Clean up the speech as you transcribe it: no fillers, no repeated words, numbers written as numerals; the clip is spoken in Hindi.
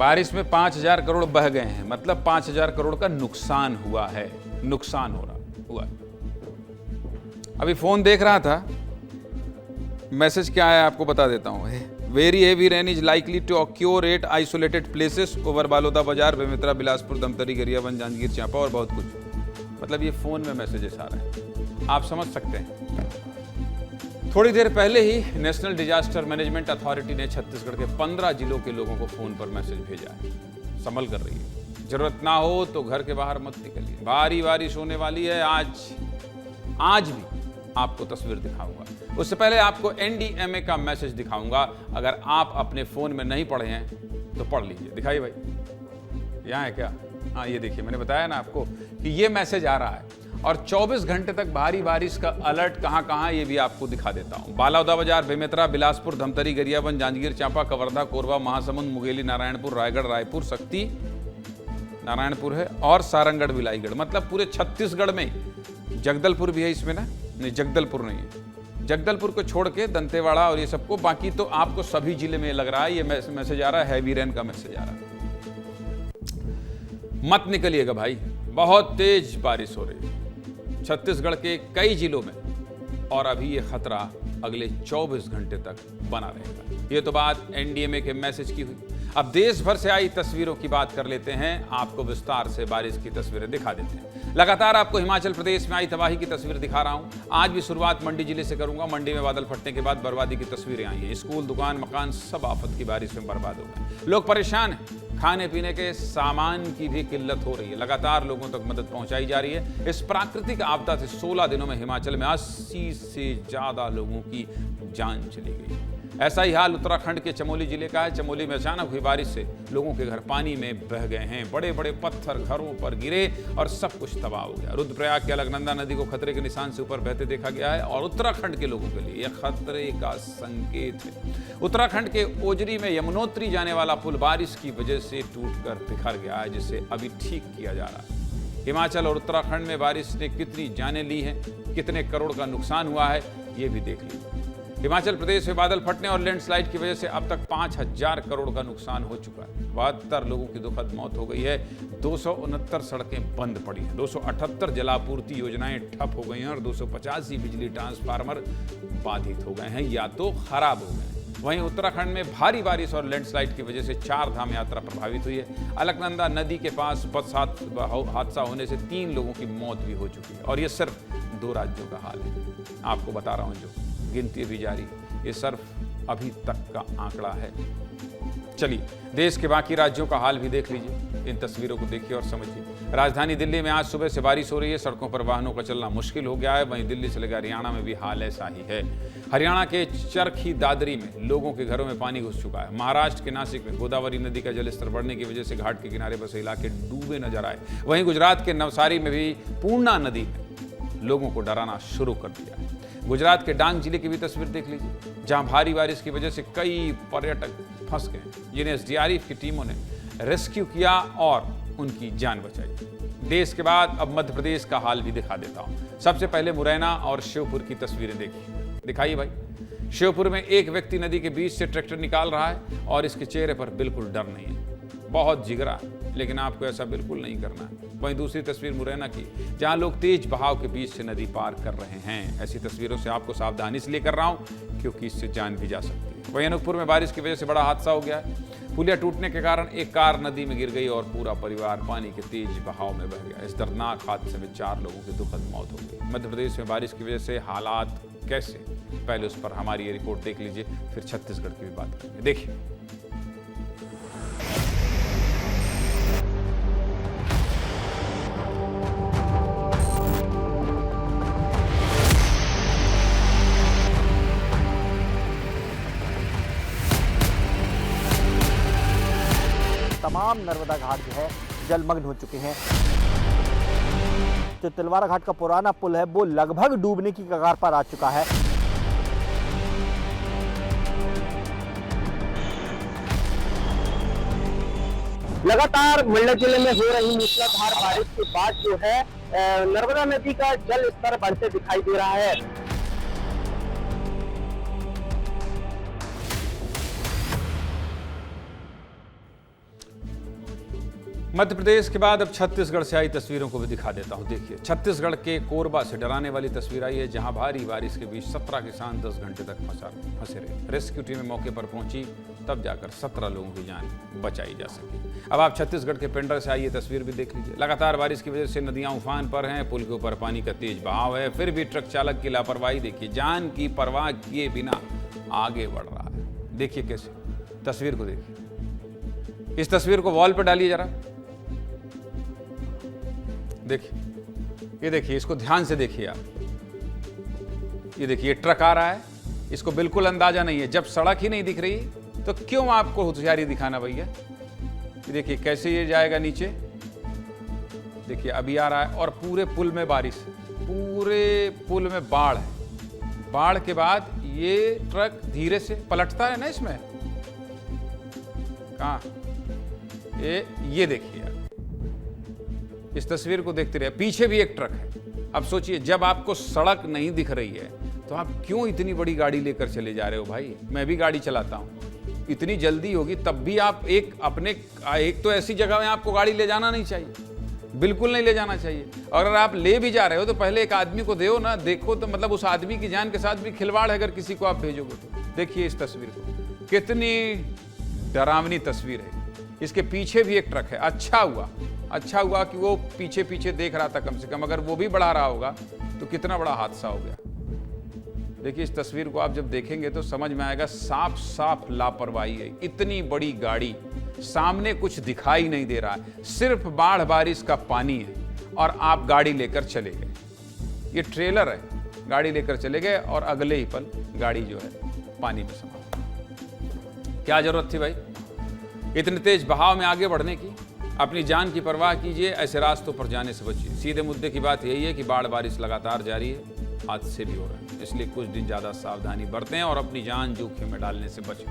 बारिश में 5,000 करोड़ बह गए हैं, मतलब 5,000 करोड़ का नुकसान हुआ है, नुकसान हुआ। अभी फोन देख रहा था, मैसेज क्या है आपको बता देता हूँ। Very heavy rain is likely to occur at isolated places over Baloda Bazar, Bemetara, Bilaspur, Dhamtari, Gariaband, Janjgir Champa और बहुत कुछ। मतलब ये फोन में मैसेजेस आ रहे हैं, आप समझ सकते हैं। थोड़ी देर पहले ही नेशनल डिजास्टर मैनेजमेंट अथॉरिटी ने छत्तीसगढ़ के 15 जिलों के लोगों को फोन पर मैसेज भेजा है। संभल कर रही है, जरूरत ना हो तो घर के बाहर मत निकलिए, भारी बारिश होने वाली है। आज भी आपको तस्वीर दिखाऊंगा, उससे पहले आपको एनडीएमए का मैसेज दिखाऊंगा। अगर आप अपने फोन में नहीं पढ़े हैं तो पढ़ लीजिए। दिखाइए भाई, यहाँ है क्या? हाँ ये देखिए, मैंने बताया ना आपको कि ये मैसेज आ रहा है और 24 घंटे तक भारी बारिश का अलर्ट कहां ये भी आपको दिखा देता हूं। बालोदा बाजार, बेमेतरा, बिलासपुर, धमतरी, गरियाबंद, जांजगीर चांपा, कवर्धा, कोरबा, महासमुंद, मुंगेली, नारायणपुर, रायगढ़, रायपुर, शक्ति, नारायणपुर है और सारंगढ़, बिलाईगढ़। मतलब पूरे छत्तीसगढ़ में। जगदलपुर भी है इसमें ना? नहीं, जगदलपुर नहीं है। जगदलपुर को छोड़ के दंतेवाड़ा और ये सबको, बाकी तो आपको सभी जिले में लग रहा है ये मैसेज आ रहा है, हैवी रेन का मैसेज आ रहा है। मत निकलिएगा भाई, बहुत तेज बारिश हो रही है छत्तीसगढ़ के कई जिलों में और अभी ये खतरा अगले 24 घंटे तक बना रहेगा। ये तो बात एनडीएमए के मैसेज की हुई। अब देश भर से आई तस्वीरों की बात कर लेते हैं, आपको विस्तार से बारिश की तस्वीरें दिखा देते हैं। लगातार आपको हिमाचल प्रदेश में आई तबाही की तस्वीर दिखा रहा हूं। आज भी शुरुआत मंडी जिले से करूंगा। मंडी में बादल फटने के बाद बर्बादी की तस्वीरें आई हैं। स्कूल, दुकान, मकान सब आफत की बारिश में बर्बाद हो गए। लोग परेशान हैं, खाने पीने के सामान की भी किल्लत हो रही है। लगातार लोगों तक मदद पहुंचाई जा रही है। इस प्राकृतिक आपदा से 16 दिनों में हिमाचल में 80 से ज्यादा लोगों की जान चली गई। ऐसा ही हाल उत्तराखंड के चमोली जिले का है। चमोली में अचानक हुई बारिश से लोगों के घर पानी में बह गए हैं। बड़े बड़े पत्थर घरों पर गिरे और सब कुछ तबाह हो गया। रुद्रप्रयाग के अलकनंदा नदी को खतरे के निशान से ऊपर बहते देखा गया है और उत्तराखंड के लोगों के लिए यह खतरे का संकेत है। उत्तराखंड के ओजरी में यमुनोत्री जाने वाला पुल बारिश की वजह से टूटकर बिखर गया है, जिसे अभी ठीक किया जा रहा है। हिमाचल और उत्तराखंड में बारिश ने कितनी जानें ली हैं, कितने करोड़ का नुकसान हुआ है, ये भी देख लीजिए। हिमाचल प्रदेश में बादल फटने और लैंडस्लाइड की वजह से अब तक 5,000 करोड़ का नुकसान हो चुका है। 72 लोगों की दुखद मौत हो गई है। 269 सड़कें बंद पड़ी हैं। 278 जलापूर्ति योजनाएं ठप हो गई हैं और 285 बिजली ट्रांसफार्मर बाधित हो गए हैं या तो खराब हो गए हैं। वहीं उत्तराखंड में भारी बारिश और लैंडस्लाइड की वजह से 4 धाम यात्रा प्रभावित हुई है। अलकनंदा नदी के पास बस हादसा होने से 3 लोगों की मौत भी हो चुकी है और ये सिर्फ 2 राज्यों का हाल है। आपको बता रहा हूं, जो गिनती भी जारी, ये सिर्फ अभी तक का आंकड़ा है। चलिए देश के बाकी राज्यों का हाल भी देख लीजिए। इन तस्वीरों को देखिए और समझिए। राजधानी दिल्ली में आज सुबह से बारिश हो रही है। सड़कों पर वाहनों का चलना मुश्किल हो गया है। वहीं दिल्ली से लगे हरियाणा में भी हाल ऐसा ही है। हरियाणा के चरखी दादरी में लोगों के घरों में पानी घुस चुका है। महाराष्ट्र के नासिक में गोदावरी नदी का जलस्तर बढ़ने की वजह से घाट के किनारे बसे इलाके डूबे नजर आए। वहीं गुजरात के नवसारी में भी पूर्णा नदी ने लोगों को डराना शुरू कर दिया है। गुजरात के डांग जिले की भी तस्वीर देख लीजिए, जहां भारी बारिश की वजह से कई पर्यटक फंस गए, जिन्हें एसडीआरएफ की टीमों ने रेस्क्यू किया और उनकी जान बचाई। देश के बाद अब मध्य प्रदेश का हाल भी दिखा देता हूं। सबसे पहले मुरैना और शिवपुर की तस्वीरें देखिए। दिखाइए भाई। शिवपुर में एक व्यक्ति नदी के बीच से ट्रैक्टर निकाल रहा है और इसके चेहरे पर बिल्कुल डर नहीं है। बहुत जिगरा है, लेकिन आपको ऐसा बिल्कुल नहीं करना है। वहीं दूसरी तस्वीर मुरैना की, जहां लोग तेज बहाव के बीच से नदी पार कर रहे हैं। ऐसी तस्वीरों से आपको सावधानी इसलिए कर रहा हूं क्योंकि इससे जान भी जा सकती है। वहीं अनूपपुर में बारिश की वजह से बड़ा हादसा हो गया है। पुलिया टूटने के कारण एक कार नदी में गिर गई और पूरा परिवार पानी के तेज बहाव में बह गया। इस दर्दनाक हादसे में 4 लोगों की दुखद मौत हो गई। मध्य प्रदेश में बारिश की वजह से हालात कैसे, पहले उस पर हमारी ये रिपोर्ट देख लीजिए, फिर छत्तीसगढ़ की भी बात करेंगे। देखिए। तमाम नर्मदा घाट जो है जलमग्न हो चुके हैं। जो तिलवारा घाट का पुराना पुल है वो लगभग डूबने की कगार पर आ चुका है। लगातार मंडला जिले में हो रही मूसलाधार बारिश के बाद जो है नर्मदा नदी का जल स्तर बढ़ते दिखाई दे रहा है। मध्य प्रदेश के बाद अब छत्तीसगढ़ से आई तस्वीरों को भी दिखा देता हूं। देखिए, छत्तीसगढ़ के कोरबा से डराने वाली तस्वीर आई है, जहां भारी बारिश के बीच 17 किसान 10 घंटे तक फंसे रहे। रेस्क्यू टीमें मौके पर पहुंची, तब जाकर 17 लोगों की जान बचाई जा सकी। अब आप छत्तीसगढ़ के पेंड्रा से आई ये तस्वीर भी देख लीजिए। लगातार बारिश की वजह से नदियां उफान पर हैं, पुल के ऊपर पानी का तेज बहाव है, फिर भी ट्रक चालक की लापरवाही देखिए, जान की परवाह किए बिना आगे बढ़ रहा है। देखिए कैसे, तस्वीर को देखिए, इस तस्वीर को वॉल पर डालिए जरा। देखिए, ये देखिए, इसको ध्यान से देखिए आप। ये देखिए, ट्रक आ रहा है, इसको बिल्कुल अंदाजा नहीं है। जब सड़क ही नहीं दिख रही तो क्यों आपको होशियारी दिखाना भैया। ये देखिए कैसे ये जाएगा नीचे। देखिए अभी आ रहा है और पूरे पुल में बारिश, पूरे पुल में बाढ़ है। बाढ़ के बाद ये ट्रक धीरे से पलटता है ना इसमें। कहाँ ये देखिए, इस तस्वीर को देखते रहिए। पीछे भी एक ट्रक है। अब सोचिए, जब आपको सड़क नहीं दिख रही है तो आप क्यों इतनी बड़ी गाड़ी लेकर चले जा रहे हो भाई। मैं भी गाड़ी चलाता हूं, इतनी जल्दी होगी तब भी आप एक तो ऐसी जगह में आपको गाड़ी ले जाना नहीं चाहिए, बिल्कुल नहीं ले जाना चाहिए। और अगर आप ले भी जा रहे हो तो पहले एक आदमी को दो ना, देखो तो मतलब उस आदमी की जान के साथ भी खिलवाड़ है अगर किसी को आप भेजोगे तो। देखिए इस तस्वीर को, कितनी डरावनी तस्वीर है। इसके पीछे भी एक ट्रक है। अच्छा हुआ कि वो पीछे पीछे देख रहा था कम से कम, अगर वो भी बढ़ा रहा होगा तो कितना बड़ा हादसा हो गया। देखिए इस तस्वीर को आप जब देखेंगे तो समझ में आएगा, साफ साफ लापरवाही है। इतनी बड़ी गाड़ी, सामने कुछ दिखाई नहीं दे रहा है, सिर्फ बाढ़ बारिश का पानी है और आप गाड़ी लेकर चले गए। ये ट्रेलर है, गाड़ी लेकर चले गए और अगले ही पल गाड़ी जो है पानी में समा। क्या जरूरत थी भाई इतने तेज बहाव में आगे बढ़ने की। अपनी जान की परवाह कीजिए, ऐसे रास्तों पर जाने से बचिए। सीधे मुद्दे की बात यही है कि बाढ़ बारिश लगातार जारी है, हादसे भी हो रहे हैं, इसलिए कुछ दिन ज़्यादा सावधानी बरतें और अपनी जान जोखिम में डालने से बचें।